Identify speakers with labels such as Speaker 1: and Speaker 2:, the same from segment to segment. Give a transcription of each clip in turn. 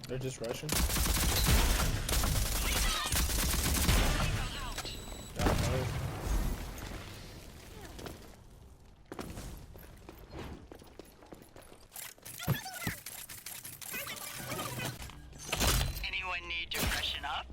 Speaker 1: They're just rushing. Got both.
Speaker 2: Anyone need to freshen up?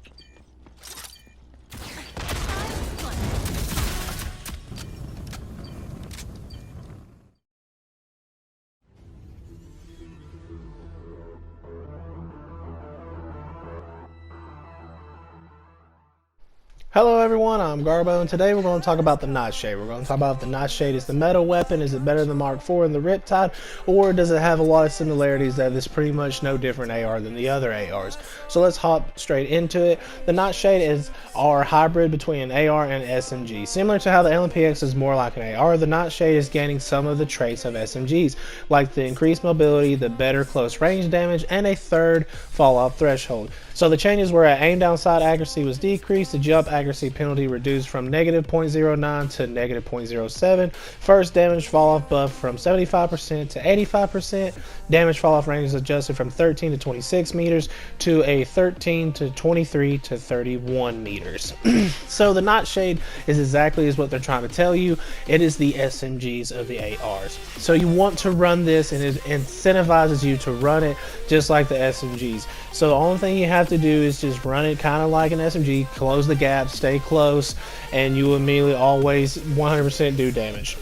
Speaker 1: Hello everyone, I'm Garbo, and today we're going to talk about the Nightshade. We're going to talk about if the Nightshade is the meta weapon, is it better than the Mark IV and the Riptide, or does it have a lot of similarities that is pretty much no different AR than the other ARs. So let's hop straight into it. The Nightshade is our hybrid between an AR and SMG. Similar to how the LMPX is more like an AR, the Nightshade is gaining some of the traits of SMGs, like the increased mobility, the better close range damage, and a third fall-off threshold. So the changes were at aim down sight accuracy was decreased, the jump accuracy penalty reduced from negative 0.09 to negative 0.07, first damage fall off buff from 75% to 85%, damage fall off range is adjusted from 13 to 26 meters to a 13 to 23 to 31 meters. So the Nightshade is exactly as what they're trying to tell you. It is the SMGs of the ARs. So you want to run this, and it incentivizes you to run it just like the SMGs. So the only thing you have to do is just run it kind of like an SMG, close the gap, stay close, and you will immediately always 100% do damage.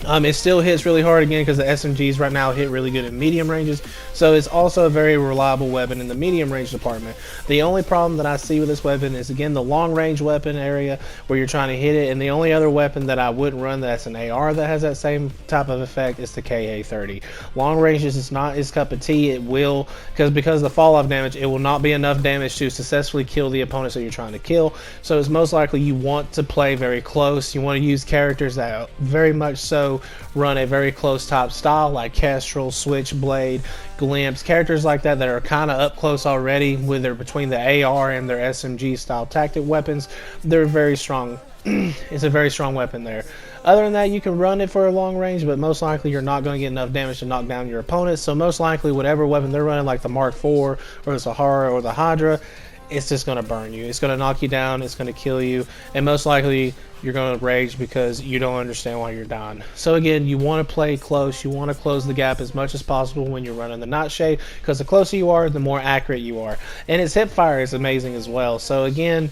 Speaker 1: It still hits really hard again because the SMGs right now hit really good in medium ranges, so it's also a very reliable weapon in the medium range department. The only problem that I see with this weapon is again the long range weapon area where you're trying to hit it, and the only other weapon that I wouldn't run that's an AR that has that same type of effect is the KA-30. Long range is not his cup of tea. It will, because of the fall off damage, it will not be enough damage to successfully kill the opponents that you're trying to kill. So it's most likely you want to play very close. You want to use characters that very much so run a very close top style, like Kestrel, Switchblade, Glimpse, characters like that that are kind of up close already, whether between the AR and their SMG style tactic weapons. They're very strong. It's a very strong weapon there. Other than that, you can run it for a long range, but most likely you're not going to get enough damage to knock down your opponents. So most likely whatever weapon they're running, like the Mark IV or the Sahara or the Hydra, it's just going to burn you. It's going to knock you down. It's going to kill you. And most likely you're going to rage because you don't understand why you're dying. So again, you want to play close. You want to close the gap as much as possible when you're running the Nightshade, because the closer you are, the more accurate you are. And its hip fire is amazing as well. So again,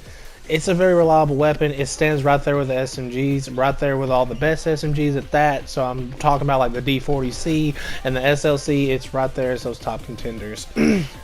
Speaker 1: it's a very reliable weapon. It stands right there with the SMGs, right there with all the best SMGs at that. So I'm talking about like the D40C and the SLC. It's right there as those top contenders.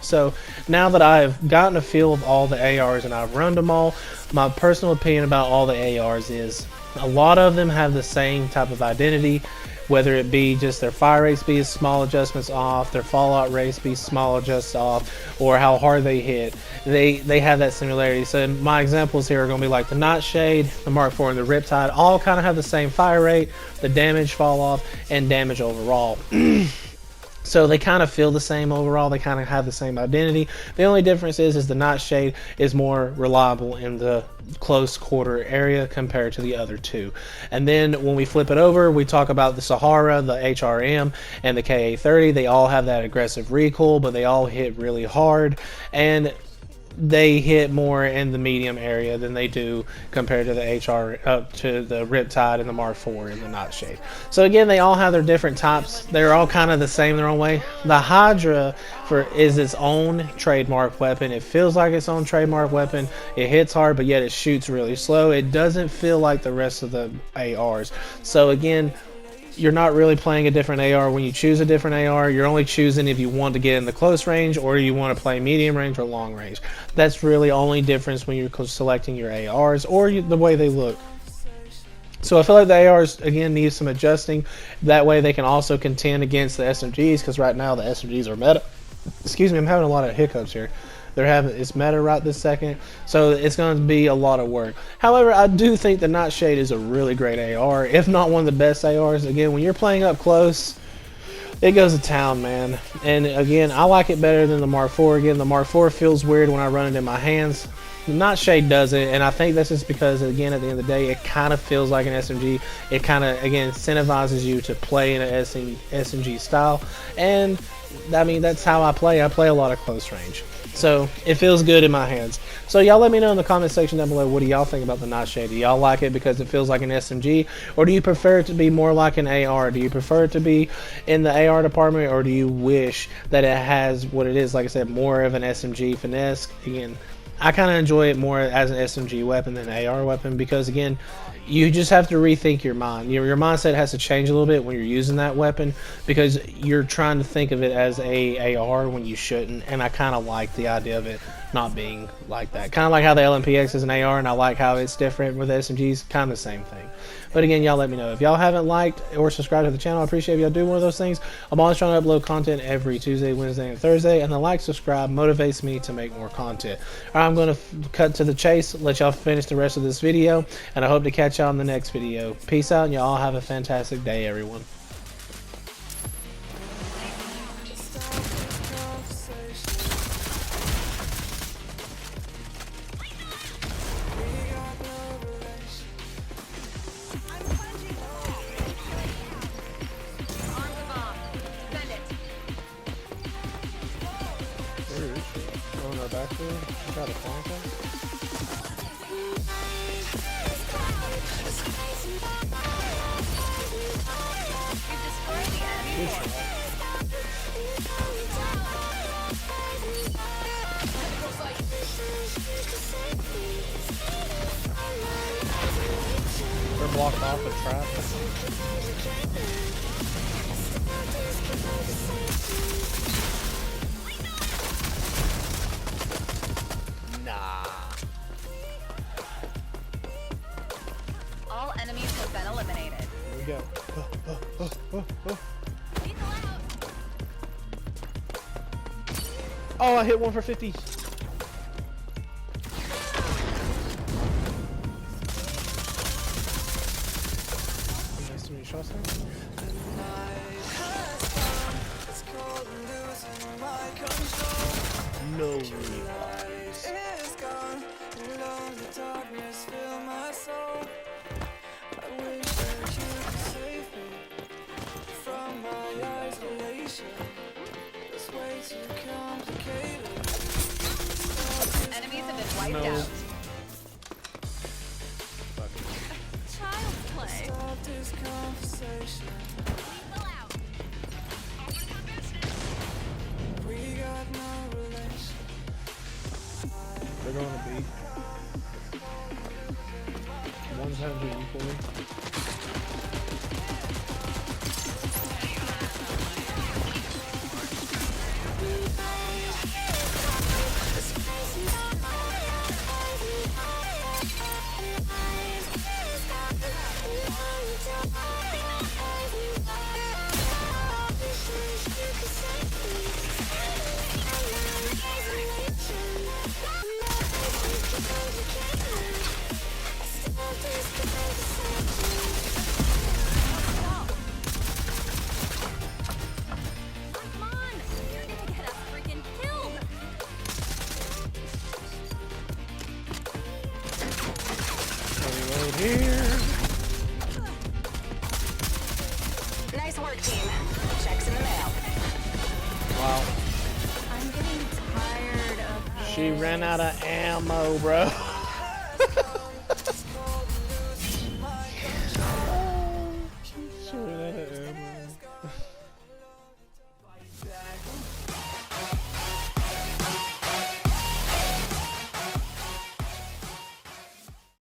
Speaker 1: So now that I've gotten a feel of all the ARs and I've run them all, my personal opinion about all the ARs is a lot of them have the same type of identity, whether it be just their fire rate speed, small adjustments off, their fallout rate speed, small adjusts off, or how hard they hit. They have that similarity. So my examples here are going to be like the Nightshade, the Mark IV, and the Riptide. All kind of have the same fire rate, the damage fall off, and damage overall. So they kind of feel the same overall. They kind of have the same identity. The only difference is the Nightshade is more reliable in the close quarter area compared to the other two. And then when we flip it over, we talk about the Sahara, the HRM, and the KA-30. They all have that aggressive recoil, but they all hit really hard, and they hit more in the medium area than they do compared to the to the Riptide and the Mark IV and the Nightshade. So again, they all have their different types. They're all kind of the same in their own way. The Hydra is its own trademark weapon. It feels like its own trademark weapon. It hits hard, but yet it shoots really slow. It doesn't feel like the rest of the ARs. So again, you're not really playing a different AR when you choose a different AR. You're only choosing if you want to get in the close range or you want to play medium range or long range. That's really the only difference when you're selecting your ARs or the way they look. So I feel like the ARs, again, need some adjusting. That way they can also contend against the SMGs, because right now the SMGs are meta. Excuse me, I'm having a lot of hiccups here. It's meta right this second, so it's going to be a lot of work. However, I do think the Nightshade is a really great AR, if not one of the best ARs. Again, when you're playing up close, it goes to town, man. And again, I like it better than the Mark IV. Again, the Mark IV feels weird when I run it in my hands. The Nightshade does it, and I think that's just because, again, at the end of the day, it kind of feels like an SMG. It kind of, again, incentivizes you to play in an SMG style, and I mean, that's how I play. I play a lot of close range, so it feels good in my hands. So y'all let me know in the comment section down below, what do y'all think about the Nightshade? Do y'all like it because it feels like an SMG, or do you prefer it to be more like an AR? Do you prefer it to be in the AR department, or do you wish that it has what it is, like I said, more of an SMG finesse? Again, I kind of enjoy it more as an SMG weapon than an AR weapon, because again, you just have to rethink your mind. Your mindset has to change a little bit when you're using that weapon, because you're trying to think of it as a AR when you shouldn't. And I kind of like the idea of it not being like that. Kind of like how the LMPX is an AR, and I like how it's different with SMGs. Kind of the same thing. But again, y'all let me know. If y'all haven't liked or subscribed to the channel, I appreciate if y'all do one of those things. I'm always trying to upload content every Tuesday, Wednesday, and Thursday, and the like, subscribe motivates me to make more content. Alright, I'm going to cut to the chase, let y'all finish the rest of this video, and I hope to catch y'all in the next video. Peace out, and y'all have a fantastic day, everyone. On our back there, I got a contact. Good shot. They're blocked off a trap.
Speaker 3: All enemies have been eliminated.
Speaker 1: Here we go. Oh, I hit one for 50. Nice to meet you, shots there. No revives.
Speaker 3: Enemies have been wiped
Speaker 1: No.
Speaker 3: out. Child's play.
Speaker 1: They're going to beat. One's having to equally. Here.
Speaker 3: Nice work, team. Checks in the mail.
Speaker 1: Wow.
Speaker 3: I'm getting tired of
Speaker 1: She ran out of ammo, bro.